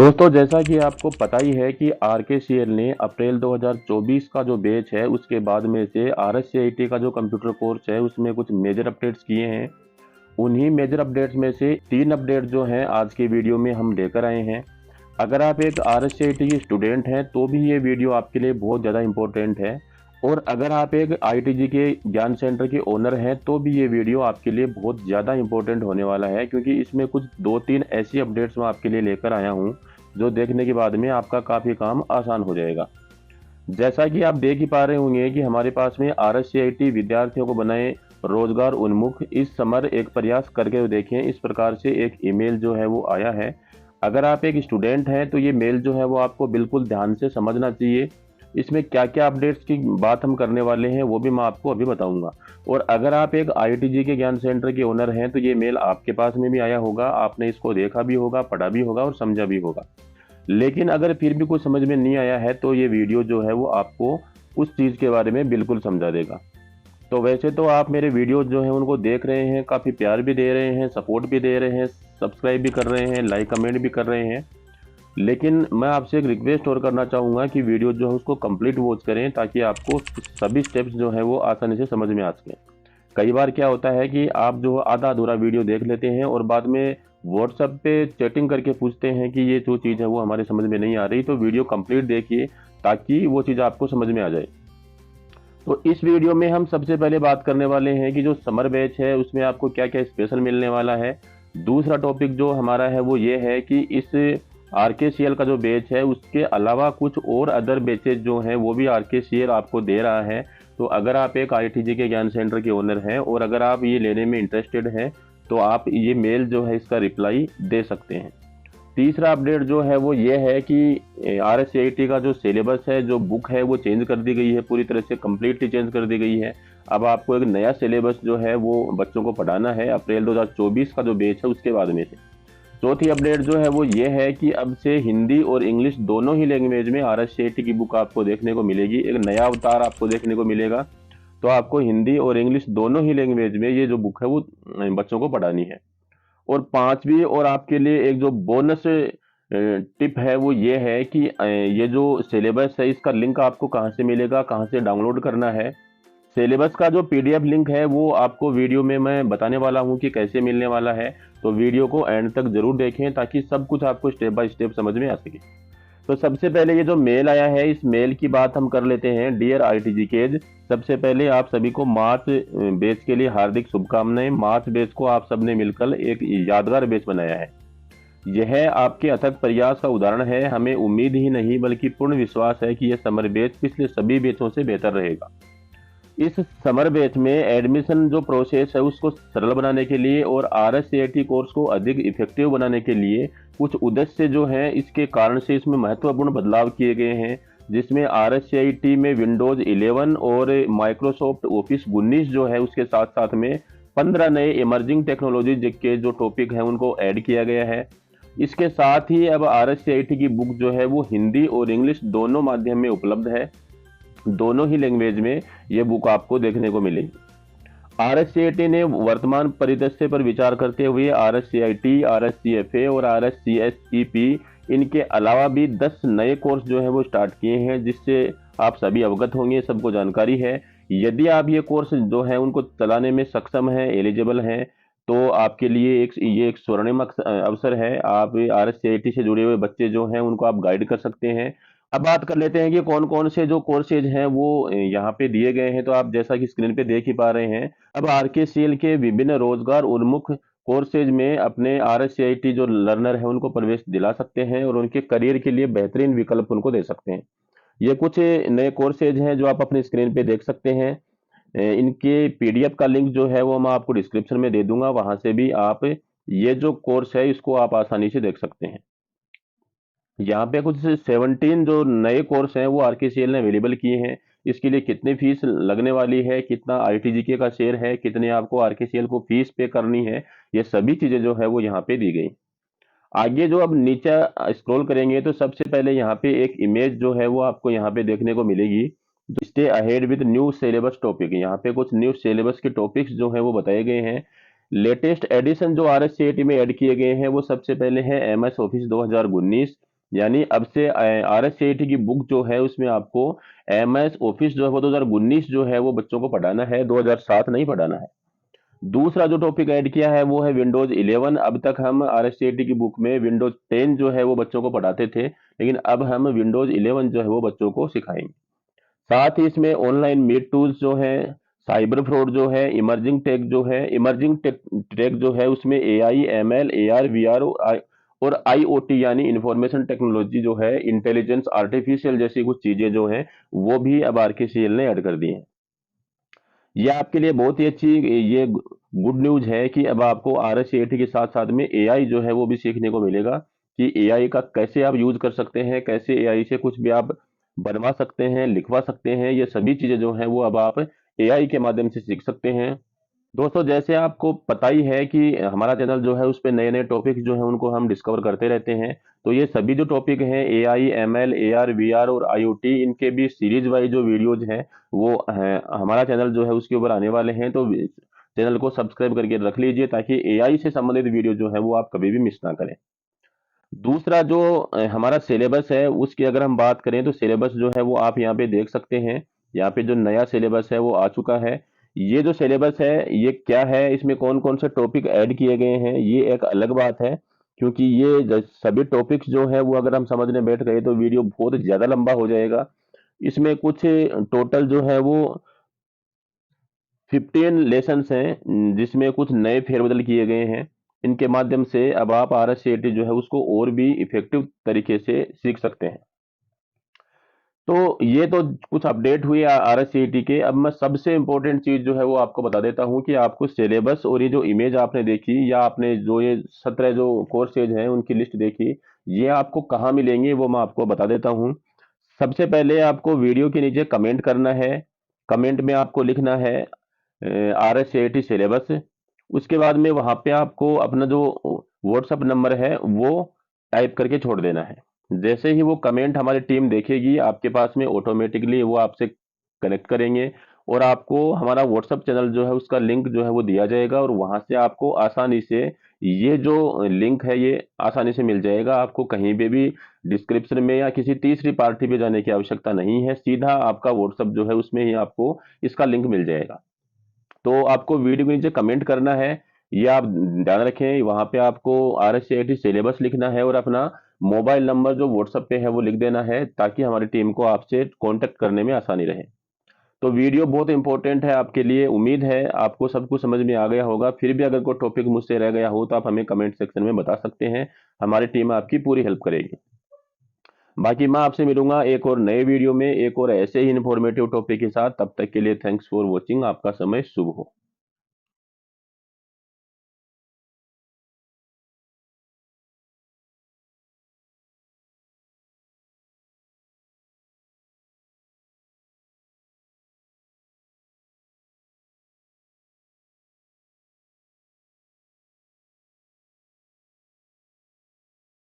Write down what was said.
दोस्तों, जैसा कि आपको पता ही है कि आरकेसीएल ने अप्रैल 2024 का जो बैच है उसके बाद में से आरएससीआईटी का जो कंप्यूटर कोर्स है उसमें कुछ मेजर अपडेट्स किए हैं। उन्हीं मेजर अपडेट्स में से 3 अपडेट जो हैं आज की वीडियो में हम लेकर आए हैं। अगर आप एक आरएससीआईटी की स्टूडेंट हैं तो भी ये वीडियो आपके लिए बहुत ज़्यादा इंपॉर्टेंट है, और अगर आप एक आईटीजी के ज्ञान सेंटर के ओनर हैं तो भी ये वीडियो आपके लिए बहुत ज़्यादा इंपॉर्टेंट होने वाला है, क्योंकि इसमें कुछ 2-3 ऐसी अपडेट्स मैं आपके लिए लेकर आया हूँ जो देखने के बाद में आपका काफ़ी काम आसान हो जाएगा। जैसा कि आप देख ही पा रहे होंगे कि हमारे पास में आरएससीआईटी विद्यार्थियों को बनाए रोजगार उन्मुख इस समर एक प्रयास करके देखें, इस प्रकार से एक ईमेल जो है वो आया है। अगर आप एक स्टूडेंट हैं तो ये मेल जो है वो आपको बिल्कुल ध्यान से समझना चाहिए। इसमें क्या क्या अपडेट्स की बात हम करने वाले हैं वो भी मैं आपको अभी बताऊंगा। और अगर आप एक आईटीजी के ज्ञान सेंटर के ओनर हैं तो ये मेल आपके पास में भी आया होगा, आपने इसको देखा भी होगा, पढ़ा भी होगा और समझा भी होगा। लेकिन अगर फिर भी कुछ समझ में नहीं आया है तो ये वीडियो जो है वो आपको उस चीज़ के बारे में बिल्कुल समझा देगा। तो वैसे तो आप मेरे वीडियो जो हैं उनको देख रहे हैं, काफ़ी प्यार भी दे रहे हैं, सपोर्ट भी दे रहे हैं, सब्सक्राइब भी कर रहे हैं, लाइक कमेंट भी कर रहे हैं। लेकिन मैं आपसे एक रिक्वेस्ट और करना चाहूँगा कि वीडियो जो है उसको कंप्लीट वॉच करें, ताकि आपको सभी स्टेप्स जो हैं वो आसानी से समझ में आ सकें। कई बार क्या होता है कि आप जो आधा अधूरा वीडियो देख लेते हैं और बाद में व्हाट्सएप पे चैटिंग करके पूछते हैं कि ये जो चीज़ है वो हमारे समझ में नहीं आ रही। तो वीडियो कंप्लीट देखिए ताकि वो चीज़ आपको समझ में आ जाए। तो इस वीडियो में हम सबसे पहले बात करने वाले हैं कि जो समर बैच है उसमें आपको क्या क्या स्पेशल मिलने वाला है। दूसरा टॉपिक जो हमारा है वो ये है कि इस आरकेसीएल का जो बैच है उसके अलावा कुछ और अदर बैचेज जो हैं वो भी आरकेसीएल आपको दे रहा है। तो अगर आप एक आईटीजी के ज्ञान सेंटर के ओनर हैं और अगर आप ये लेने में इंटरेस्टेड हैं तो आप ये मेल जो है इसका रिप्लाई दे सकते हैं। तीसरा अपडेट जो है वो ये है कि आरएससीआईटी का जो सिलेबस है, जो बुक है वो चेंज कर दी गई है, पूरी तरह से कम्प्लीटली चेंज कर दी गई है। अब आपको एक नया सिलेबस जो है वो बच्चों को पढ़ाना है अप्रैल 2024 का जो बैच है उसके बाद में से। चौथी अपडेट जो है वो ये है कि अब से हिंदी और इंग्लिश दोनों ही लैंग्वेज में आरएससीआईटी की बुक आपको देखने को मिलेगी। एक नया अवतार आपको देखने को मिलेगा। तो आपको हिंदी और इंग्लिश दोनों ही लैंग्वेज में ये जो बुक है वो बच्चों को पढ़ानी है। और पांचवी और आपके लिए एक जो बोनस टिप है वो ये है कि ये जो सिलेबस है इसका लिंक आपको कहाँ से मिलेगा, कहाँ से डाउनलोड करना है। सिलेबस का जो पीडीएफ लिंक है वो आपको वीडियो में मैं बताने वाला हूँ कि कैसे मिलने वाला है। तो वीडियो को एंड तक जरूर देखें ताकि सब कुछ आपको स्टेप बाय स्टेप समझ में आ सके। तो सबसे पहले ये जो मेल आया है इस मेल की बात हम कर लेते हैं। डियर आईटीजी केज, सबसे पहले आप सभी को मार्च बैच के लिए हार्दिक शुभकामनाएं। मार्च बैच को आप सबने मिलकर एक यादगार बैच बनाया है। यह आपके अथक प्रयास का उदाहरण है। हमें उम्मीद ही नहीं बल्कि पूर्ण विश्वास है कि यह समर बैच पिछले सभी बैचों से बेहतर रहेगा। इस समर बैच में एडमिशन जो प्रोसेस है उसको सरल बनाने के लिए और आरएससीआईटी कोर्स को अधिक इफेक्टिव बनाने के लिए कुछ उद्देश्य जो हैं इसके कारण से इसमें महत्वपूर्ण बदलाव किए गए हैं, जिसमें आरएससीआईटी में विंडोज 11 और माइक्रोसॉफ्ट ऑफिस 19 जो है उसके साथ साथ में 15 नए इमर्जिंग टेक्नोलॉजी के जो टॉपिक हैं उनको ऐड किया गया है। इसके साथ ही अब आरएससीआईटी की बुक जो है वो हिंदी और इंग्लिश दोनों माध्यम में उपलब्ध है। दोनों ही लैंग्वेज में ये बुक आपको देखने को मिलेगी। आरएससीआईटी ने वर्तमान परिदृश्य पर विचार करते हुए आरएससीआईटी, आरएससीएफए और आरएससीएसईपी इनके अलावा भी 10 नए कोर्स जो है वो स्टार्ट किए हैं, जिससे आप सभी अवगत होंगे, सबको जानकारी है। यदि आप ये कोर्स जो है उनको चलाने में सक्षम हैं, एलिजिबल हैं, तो आपके लिए ये एक स्वर्णिम अवसर है। आप आरएससीआईटी से जुड़े हुए बच्चे जो हैं उनको आप गाइड कर सकते हैं। अब बात कर लेते हैं कि कौन कौन से जो कोर्सेज हैं वो यहाँ पे दिए गए हैं। तो आप जैसा कि स्क्रीन पे देख ही पा रहे हैं, अब आरकेसीएल के विभिन्न रोजगार उन्मुख कोर्सेज में अपने आरएससीआईटी जो लर्नर है उनको प्रवेश दिला सकते हैं और उनके करियर के लिए बेहतरीन विकल्प उनको दे सकते हैं। ये कुछ नए कोर्सेज हैं जो आप अपनी स्क्रीन पे देख सकते हैं। इनके पीडीएफ का लिंक जो है वो मैं आपको डिस्क्रिप्शन में दे दूंगा, वहां से भी आप ये जो कोर्स है इसको आप आसानी से देख सकते हैं। यहाँ पे कुछ 17 जो नए कोर्स हैं वो आरकेसीएल ने अवेलेबल किए हैं। इसके लिए कितनी फीस लगने वाली है, कितना आईटीजीके का शेयर है, कितने आपको आरकेसीएल को फीस पे करनी है, ये सभी चीजें जो है वो यहाँ पे दी गई। आगे जो अब नीचे स्क्रॉल करेंगे तो सबसे पहले यहाँ पे एक इमेज जो है वो आपको यहाँ पे देखने को मिलेगी। Stay ahead with new syllabus topic, यहाँ पे कुछ न्यू सिलेबस के टॉपिक्स जो है वो बताए गए हैं। लेटेस्ट एडिशन जो आरएससीआईटी में ऐड किए गए हैं वो सबसे पहले है एमएस ऑफिस 2019, यानी अब से RSCIT की बुक जो है उसमें आपको MS ऑफिस जो है वो 2019 जो है वो बच्चों को पढ़ाना है, 2007 नहीं पढ़ाना है। दूसरा जो टॉपिक ऐड किया है वो है विंडोज 11। अब तक हम RSCIT की बुक में विंडोज 10 जो है वो बच्चों को पढ़ाते थे, लेकिन अब हम विंडोज 11 जो है वो बच्चों को सिखाएंगे। साथ ही इसमें ऑनलाइन मीट टूल्स जो है, साइबर फ्रॉड जो है, इमर्जिंग टेक जो है उसमें AI, ML, AR, VR और IoT यानी इंफॉर्मेशन टेक्नोलॉजी जो है, इंटेलिजेंस आर्टिफिशियल जैसी कुछ चीजें जो हैं वो भी अब RKCL ने ऐड कर दी हैं। ये आपके लिए बहुत ही अच्छी ये गुड न्यूज है कि अब आपको RSCIT के साथ साथ में AI जो है वो भी सीखने को मिलेगा कि AI का कैसे आप यूज कर सकते हैं, कैसे AI से कुछ भी आप बनवा सकते हैं, लिखवा सकते हैं। ये सभी चीजें जो हैं वो अब आप AI के माध्यम से सीख सकते हैं। दोस्तों, जैसे आपको पता ही है कि हमारा चैनल जो है उस पे नए नए टॉपिक जो है उनको हम डिस्कवर करते रहते हैं। तो ये सभी जो टॉपिक हैं AI, ML, AR, VR और IoT, इनके भी सीरीज वाइज जो वीडियोज हैं वो हमारा चैनल जो है उसके ऊपर आने वाले हैं। तो चैनल को सब्सक्राइब करके रख लीजिए ताकि AI से संबंधित वीडियो जो है वो आप कभी भी मिस ना करें। दूसरा जो हमारा सिलेबस है उसकी अगर हम बात करें तो सिलेबस जो है वो आप यहाँ पे देख सकते हैं। यहाँ पे जो नया सिलेबस है वो आ चुका है। ये जो सिलेबस है ये क्या है, इसमें कौन कौन से टॉपिक ऐड किए गए हैं ये एक अलग बात है, क्योंकि ये सभी टॉपिक्स जो है वो अगर हम समझने बैठ गए तो वीडियो बहुत ज्यादा लंबा हो जाएगा। इसमें कुछ टोटल जो है वो 15 लेसन्स हैं, जिसमें कुछ नए फेरबदल किए गए हैं। इनके माध्यम से अब आप RSCIT जो है उसको और भी इफेक्टिव तरीके से सीख सकते हैं। तो ये तो कुछ अपडेट हुई RSCIT के। अब मैं सबसे इम्पोर्टेंट चीज जो है वो आपको बता देता हूँ कि आपको सिलेबस और ये जो इमेज आपने देखी या आपने जो ये 17 जो कोर्सेज हैं उनकी लिस्ट देखी, ये आपको कहाँ मिलेंगे वो मैं आपको बता देता हूँ। सबसे पहले आपको वीडियो के नीचे कमेंट करना है। कमेंट में आपको लिखना है RSCIT सिलेबस। उसके बाद में वहां पे आपको अपना जो व्हाट्सअप नंबर है वो टाइप करके छोड़ देना है। जैसे ही वो कमेंट हमारी टीम देखेगी आपके पास में, ऑटोमेटिकली वो आपसे कनेक्ट करेंगे और आपको हमारा व्हाट्सअप चैनल जो है उसका लिंक जो है वो दिया जाएगा और वहां से आपको आसानी से ये जो लिंक है ये आसानी से मिल जाएगा। आपको कहीं पे भी डिस्क्रिप्शन में या किसी तीसरी पार्टी पे जाने की आवश्यकता नहीं है, सीधा आपका व्हाट्सअप जो है उसमें ही आपको इसका लिंक मिल जाएगा। तो आपको वीडियो के नीचे कमेंट करना है, ये आप ध्यान रखें। वहां पे आपको RSCIT सिलेबस लिखना है और अपना मोबाइल नंबर जो व्हाट्सएप पे है वो लिख देना है ताकि हमारी टीम को आपसे कांटेक्ट करने में आसानी रहे। तो वीडियो बहुत इंपॉर्टेंट है आपके लिए। उम्मीद है आपको सब कुछ समझ में आ गया होगा। फिर भी अगर कोई टॉपिक मुझसे रह गया हो तो आप हमें कमेंट सेक्शन में बता सकते हैं। हमारी टीम आपकी पूरी हेल्प करेगी। बाकी मैं आपसे मिलूंगा एक और नए वीडियो में एक और ऐसे ही इंफॉर्मेटिव टॉपिक के साथ। तब तक के लिए थैंक्स फॉर वॉचिंग। आपका समय शुभ हो।